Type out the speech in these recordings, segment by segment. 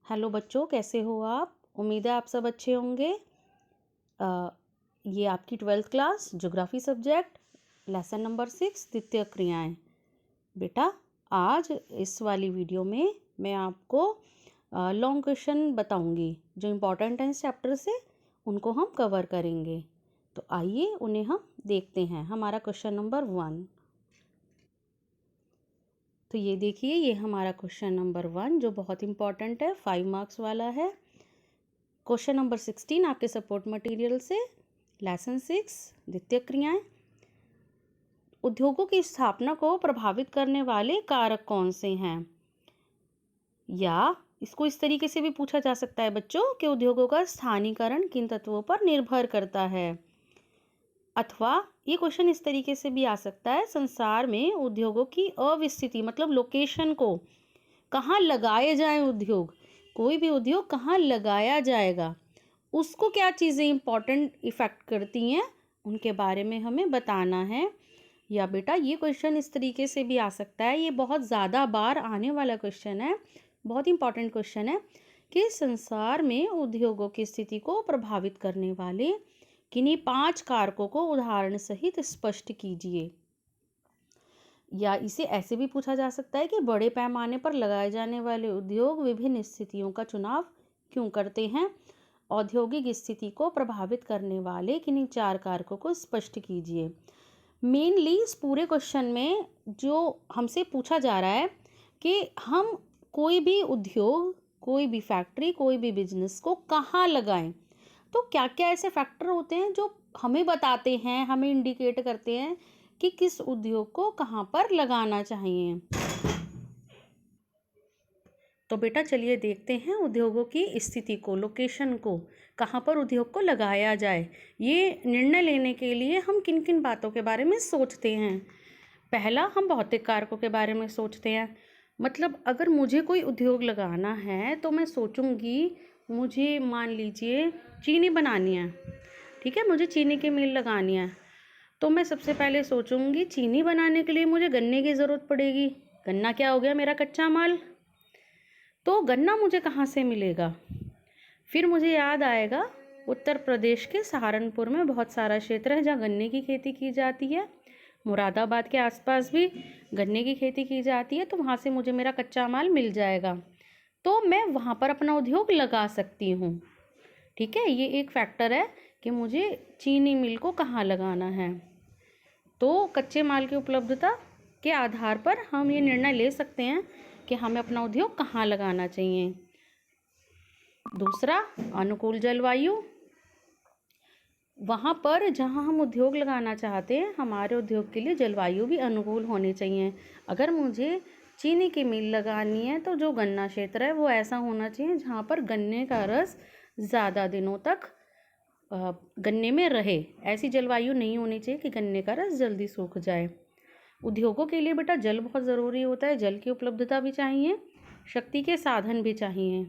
Hello बच्चों, कैसे हो आप? उम्मीद है आप सब अच्छे होंगे। ये आपकी 12th class geography subject lesson number 6 द्वितीय क्रियाएं। बेटा, आज इस वाली वीडियो में मैं आपको लॉन्ग क्वेश्चन बताऊंगी जो इम्पोर्टेंट हैं इस चैप्टर से, उनको हम कवर करेंगे। तो आइए उन्हें हम देखते हैं। हमारा क्वेश्चन नंबर 1, तो ये देखिए, ये हमारा क्वेश्चन नंबर 1 जो बहुत इंपॉर्टेंट है, 5 मार्क्स वाला है। क्वेश्चन नंबर 16 आपके सपोर्ट मटेरियल से, लेसन 6 द्वितीय क्रियाएं। उद्योगों की स्थापना को प्रभावित करने वाले कारक कौन से हैं? या इसको इस तरीके से भी पूछा जा सकता है बच्चों कि उद्योगों का स्थानीयकरण किन तत्वों पर निर्भर करता है। अथवा ये क्वेश्चन इस तरीके से भी आ सकता है, संसार में उद्योगों की अवस्थिति मतलब लोकेशन को, कहाँ लगाए जाएं उद्योग, कोई भी उद्योग कहाँ लगाया जाएगा, उसको क्या चीज़ें इंपॉर्टेंट इफ़ेक्ट करती हैं, उनके बारे में हमें बताना है। या बेटा, ये क्वेश्चन इस तरीके से भी आ सकता है, ये बहुत ज़्यादा बार आने वाला क्वेश्चन है, बहुत इंपॉर्टेंट क्वेश्चन है कि संसार में उद्योगों की स्थिति को प्रभावित करने वाले किन्हीं 5 कारकों को उदाहरण सहित स्पष्ट कीजिए। या इसे ऐसे भी पूछा जा सकता है कि बड़े पैमाने पर लगाए जाने वाले उद्योग विभिन्न स्थितियों का चुनाव क्यों करते हैं। औद्योगिक स्थिति को प्रभावित करने वाले किन्हीं 4 कारकों को स्पष्ट कीजिए। मेनली इस पूरे क्वेश्चन में जो हमसे पूछा जा रहा है कि हम कोई भी उद्योग, कोई भी फैक्ट्री, कोई भी बिजनेस को कहाँ लगाएं, तो क्या क्या ऐसे फैक्टर होते हैं जो हमें बताते हैं, हमें इंडिकेट करते हैं कि किस उद्योग को कहाँ पर लगाना चाहिए। तो बेटा चलिए देखते हैं उद्योगों की स्थिति को, लोकेशन को, कहाँ पर उद्योग को लगाया जाए। ये निर्णय लेने के लिए हम किन किन बातों के बारे में सोचते हैं। पहला, हम भौतिक कारकों के बारे में सोचते हैं। मतलब अगर मुझे कोई उद्योग लगाना है तो मैं सोचूंगी, मुझे मान लीजिए चीनी बनानी है, ठीक है, मुझे चीनी की मिल लगानी है, तो मैं सबसे पहले सोचूंगी चीनी बनाने के लिए मुझे गन्ने की ज़रूरत पड़ेगी। गन्ना क्या हो गया, मेरा कच्चा माल। तो गन्ना मुझे कहाँ से मिलेगा? फिर मुझे याद आएगा, उत्तर प्रदेश के सहारनपुर में बहुत सारा क्षेत्र है जहाँ गन्ने की खेती की जाती है। मुरादाबाद के आसपास भी गन्ने की खेती की जाती है, तो वहाँ से मुझे मेरा कच्चा माल मिल जाएगा, तो मैं वहाँ पर अपना उद्योग लगा सकती हूँ। ठीक है, ये एक फैक्टर है कि मुझे चीनी मिल को कहाँ लगाना है। तो कच्चे माल की उपलब्धता के आधार पर हम ये निर्णय ले सकते हैं कि हमें अपना उद्योग कहाँ लगाना चाहिए। दूसरा, अनुकूल जलवायु। वहाँ पर जहाँ हम उद्योग लगाना चाहते हैं, हमारे उद्योग के लिए जलवायु भी अनुकूल होनी चाहिए। अगर मुझे चीनी की मिल लगानी है तो जो गन्ना क्षेत्र है वो ऐसा होना चाहिए जहाँ पर गन्ने का रस ज़्यादा दिनों तक गन्ने में रहे। ऐसी जलवायु नहीं होनी चाहिए कि गन्ने का रस जल्दी सूख जाए। उद्योगों के लिए बेटा जल बहुत ज़रूरी होता है, जल की उपलब्धता भी चाहिए, शक्ति के साधन भी चाहिए।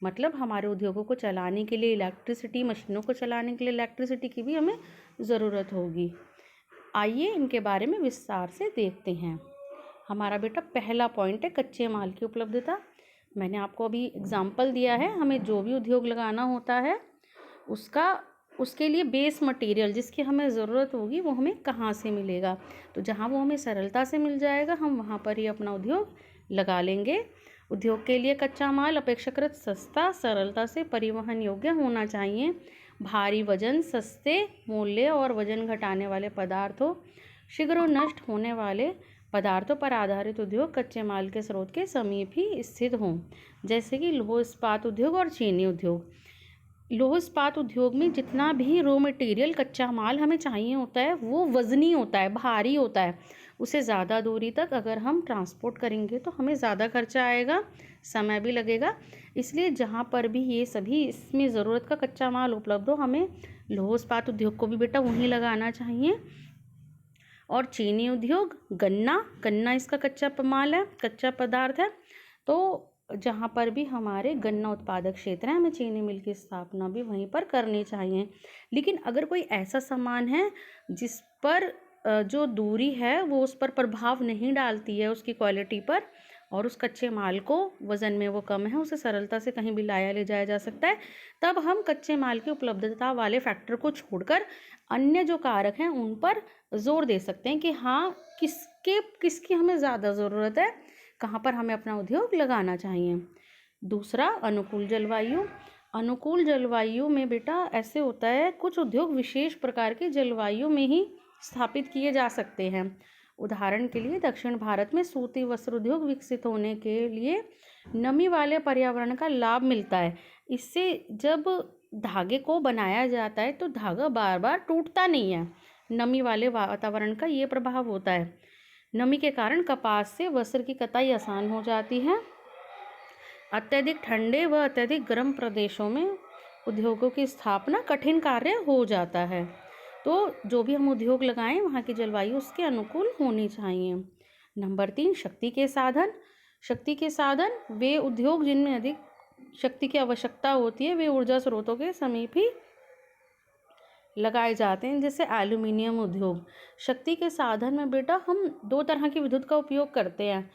मतलब हमारे उद्योगों को चलाने के लिए इलेक्ट्रिसिटी, मशीनों को चलाने के लिए इलेक्ट्रिसिटी की भी हमें ज़रूरत होगी। आइए इनके बारे में विस्तार से देखते हैं। हमारा बेटा पहला पॉइंट है कच्चे माल की उपलब्धता। मैंने आपको अभी एग्जाम्पल दिया है, हमें जो भी उद्योग लगाना होता है उसके लिए बेस मटेरियल जिसकी हमें ज़रूरत होगी वो हमें कहाँ से मिलेगा। तो जहाँ वो हमें सरलता से मिल जाएगा हम वहाँ पर ही अपना उद्योग लगा लेंगे। उद्योग के लिए कच्चा माल अपेक्षाकृत सस्ता, सरलता से परिवहन योग्य होना चाहिए। भारी वजन, सस्ते मूल्य और वजन घटाने वाले पदार्थों, शीघ्र नष्ट होने वाले पदार्थों पर आधारित उद्योग कच्चे माल के स्रोत के समीप ही स्थित हों, जैसे कि लौह इस्पात उद्योग और चीनी उद्योग। लौह इस्पात उद्योग में जितना भी रॉ मटेरियल, कच्चा माल हमें चाहिए होता है वो वज़नी होता है, भारी होता है। उसे ज़्यादा दूरी तक अगर हम ट्रांसपोर्ट करेंगे तो हमें ज़्यादा खर्चा आएगा, समय भी लगेगा। इसलिए जहाँ पर भी ये सभी इसमें ज़रूरत का कच्चा माल उपलब्ध हो, हमें लौह इस्पात उद्योग को भी बेटा वहीं लगाना चाहिए। और चीनी उद्योग, गन्ना इसका कच्चा माल है, कच्चा पदार्थ है। तो जहाँ पर भी हमारे गन्ना उत्पादक क्षेत्र है, हमें चीनी मिल की स्थापना भी वहीं पर करनी चाहिए। लेकिन अगर कोई ऐसा सामान है जिस पर जो दूरी है वो उस पर प्रभाव नहीं डालती है उसकी क्वालिटी पर, और उस कच्चे माल को वज़न में वो कम है, उसे सरलता से कहीं भी लाया ले जाया जा सकता है, तब हम कच्चे माल की उपलब्धता वाले फैक्टर को छोड़कर अन्य जो कारक हैं उन पर जोर दे सकते हैं कि हाँ किसकी हमें ज़्यादा ज़रूरत है, कहाँ पर हमें अपना उद्योग लगाना चाहिए। दूसरा, अनुकूल जलवायु। अनुकूल जलवायु में बेटा ऐसे होता है, कुछ उद्योग विशेष प्रकार की जलवायु में ही स्थापित किए जा सकते हैं। उदाहरण के लिए दक्षिण भारत में सूती वस्त्र उद्योग विकसित होने के लिए नमी वाले पर्यावरण का लाभ मिलता है। इससे जब धागे को बनाया जाता है तो धागा बार बार टूटता नहीं है। नमी वाले वातावरण का ये प्रभाव होता है। नमी के कारण कपास से वस्त्र की कताई आसान हो जाती है। अत्यधिक ठंडे व अत्यधिक गर्म प्रदेशों में उद्योगों की स्थापना कठिन कार्य हो जाता है। तो जो भी हम उद्योग लगाएं वहाँ की जलवायु उसके अनुकूल होनी चाहिए। नंबर 3, शक्ति के साधन। शक्ति के साधन वे उद्योग जिनमें अधिक शक्ति की आवश्यकता होती है, वे ऊर्जा स्रोतों के समीप ही लगाए जाते हैं, जैसे एल्यूमिनियम उद्योग। शक्ति के साधन में बेटा हम 2 तरह की विद्युत का उपयोग करते हैं,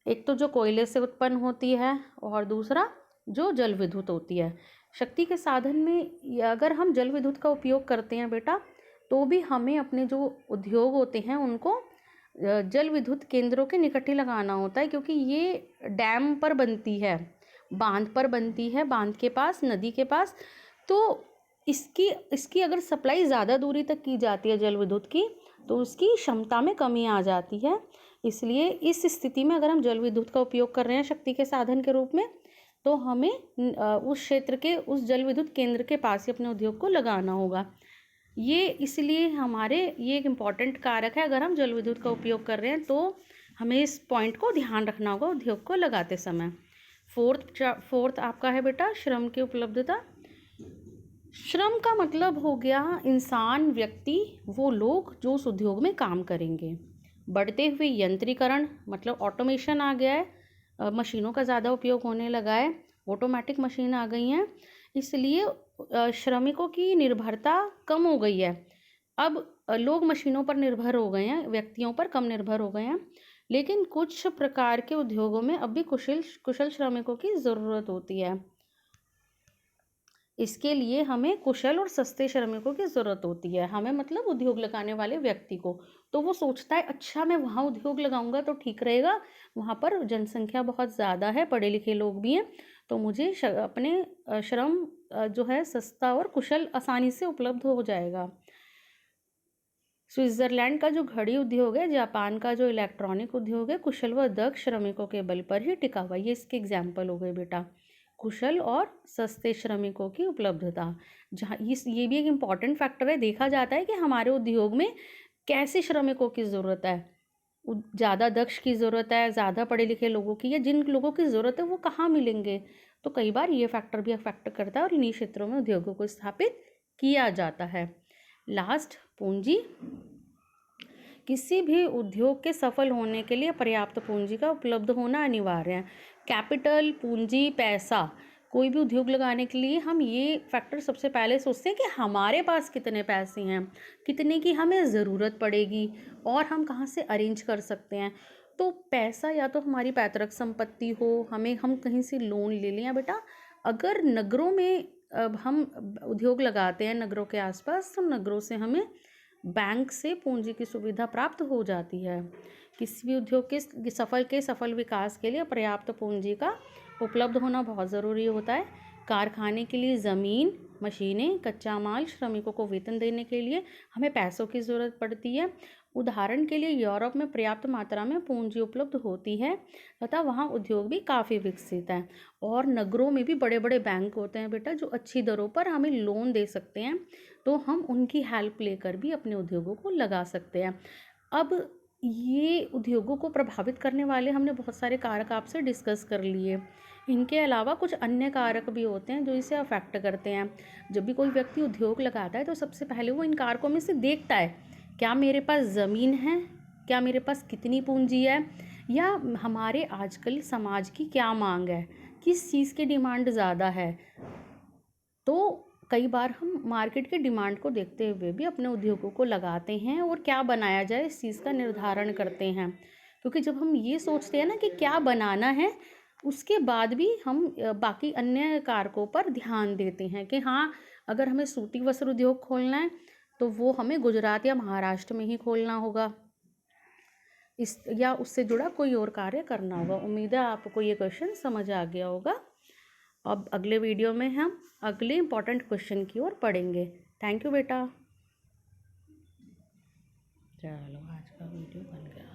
एक तो जो कोयले से उत्पन्न होती है और दूसरा जो जल विद्युत होती है। शक्ति के साधन में अगर हम जल विद्युत का उपयोग करते हैं बेटा, तो भी हमें अपने जो उद्योग होते हैं उनको जल विद्युत केंद्रों के निकट ही लगाना होता है, क्योंकि ये डैम पर बनती है, बांध पर बनती है, बांध के पास, नदी के पास। तो इसकी अगर सप्लाई ज़्यादा दूरी तक की जाती है जल विद्युत की, तो उसकी क्षमता में कमी आ जाती है। इसलिए इस स्थिति में अगर हम जल विद्युत का उपयोग कर रहे हैं शक्ति के साधन के रूप में, तो हमें उस क्षेत्र के उस जल विद्युत केंद्र के पास ही अपने उद्योग को लगाना होगा। ये इसलिए ये एक इम्पॉर्टेंट कारक है। अगर हम जल विद्युत का उपयोग कर रहे हैं तो हमें इस पॉइंट को ध्यान रखना होगा उद्योग को लगाते समय। फोर्थ आपका है बेटा श्रम की उपलब्धता। श्रम का मतलब हो गया इंसान, व्यक्ति, वो लोग जो उस उद्योग में काम करेंगे। बढ़ते हुए यंत्रीकरण मतलब ऑटोमेशन आ गया है, मशीनों का ज़्यादा उपयोग होने लगा है, ऑटोमेटिक मशीन आ गई हैं, इसलिए श्रमिकों की निर्भरता कम हो गई है। अब लोग मशीनों पर निर्भर हो गए हैं, व्यक्तियों पर कम निर्भर हो गए हैं। लेकिन कुछ प्रकार के उद्योगों में अब भी कुशल श्रमिकों की ज़रूरत होती है। इसके लिए हमें कुशल और सस्ते श्रमिकों की ज़रूरत होती है। हमें मतलब उद्योग लगाने वाले व्यक्ति को, तो वो सोचता है अच्छा मैं वहाँ उद्योग लगाऊंगा तो ठीक रहेगा, वहाँ पर जनसंख्या बहुत ज़्यादा है, पढ़े लिखे लोग भी हैं, तो मुझे अपने श्रम जो है सस्ता और कुशल आसानी से उपलब्ध हो जाएगा। स्विट्ज़रलैंड का जो घड़ी उद्योग है, जापान का जो इलेक्ट्रॉनिक उद्योग है, कुशल व दक्ष श्रमिकों के बल पर ही टिका हुआ। ये इसके एग्जाम्पल हो गए बेटा, कुशल और सस्ते श्रमिकों की उपलब्धता। जहाँ ये भी एक इम्पॉर्टेंट फैक्टर है। देखा जाता है कि हमारे उद्योग में कैसे श्रमिकों की ज़रूरत है, ज़्यादा दक्ष की ज़रूरत है, ज़्यादा पढ़े लिखे लोगों की, या जिन लोगों की ज़रूरत है वो कहाँ मिलेंगे। तो कई बार ये फैक्टर भी अफेक्ट करता है और इन्हीं क्षेत्रों में उद्योगों को स्थापित किया जाता है। लास्ट, पूंजी। किसी भी उद्योग के सफल होने के लिए पर्याप्त पूंजी का उपलब्ध होना अनिवार्य है। कैपिटल, पूंजी, पैसा, कोई भी उद्योग लगाने के लिए हम ये फैक्टर सबसे पहले सोचते हैं कि हमारे पास कितने पैसे हैं, कितने की हमें ज़रूरत पड़ेगी और हम कहाँ से अरेंज कर सकते हैं। तो पैसा या तो हमारी पैतृक संपत्ति हो, हम कहीं से लोन ले लें, या बेटा अगर नगरों में हम उद्योग लगाते हैं नगरों के आसपास, तो नगरों से हमें बैंक से पूंजी की सुविधा प्राप्त हो जाती है। किसी भी उद्योग के सफल विकास के लिए पर्याप्त पूंजी का उपलब्ध होना बहुत ज़रूरी होता है। कारखाने के लिए ज़मीन, मशीनें, कच्चा माल, श्रमिकों को वेतन देने के लिए हमें पैसों की ज़रूरत पड़ती है। उदाहरण के लिए यूरोप में पर्याप्त मात्रा में पूंजी उपलब्ध होती है तथा वहाँ उद्योग भी काफ़ी विकसित हैं। और नगरों में भी बड़े बड़े बैंक होते हैं बेटा, जो अच्छी दरों पर हमें लोन दे सकते हैं, तो हम उनकी हेल्प लेकर भी अपने उद्योगों को लगा सकते हैं। अब ये उद्योगों को प्रभावित करने वाले हमने बहुत सारे कारक आपसे डिस्कस कर लिए। इनके अलावा कुछ अन्य कारक भी होते हैं जो इसे अफेक्ट करते हैं। जब भी कोई व्यक्ति उद्योग लगाता है तो सबसे पहले वो इन कारकों में से देखता है, क्या मेरे पास ज़मीन है, क्या मेरे पास कितनी पूंजी है, या हमारे आजकल समाज की क्या मांग है, किस चीज़ की डिमांड ज़्यादा है। तो कई बार हम मार्केट के डिमांड को देखते हुए भी अपने उद्योगों को लगाते हैं और क्या बनाया जाए इस चीज़ का निर्धारण करते हैं। क्योंकि जब हम ये सोचते हैं ना कि क्या बनाना है, उसके बाद भी हम बाकी अन्य कारकों पर ध्यान देते हैं कि हाँ, अगर हमें सूती वस्त्र उद्योग खोलना है तो वो हमें गुजरात या महाराष्ट्र में ही खोलना होगा, इस या उससे जुड़ा कोई और कार्य करना होगा। उम्मीद है आपको ये क्वेश्चन समझ आ गया होगा। अब अगले वीडियो में हम अगले इम्पॉर्टेंट क्वेश्चन की ओर पढ़ेंगे। थैंक यू बेटा। चलो आज का वीडियो बन गया।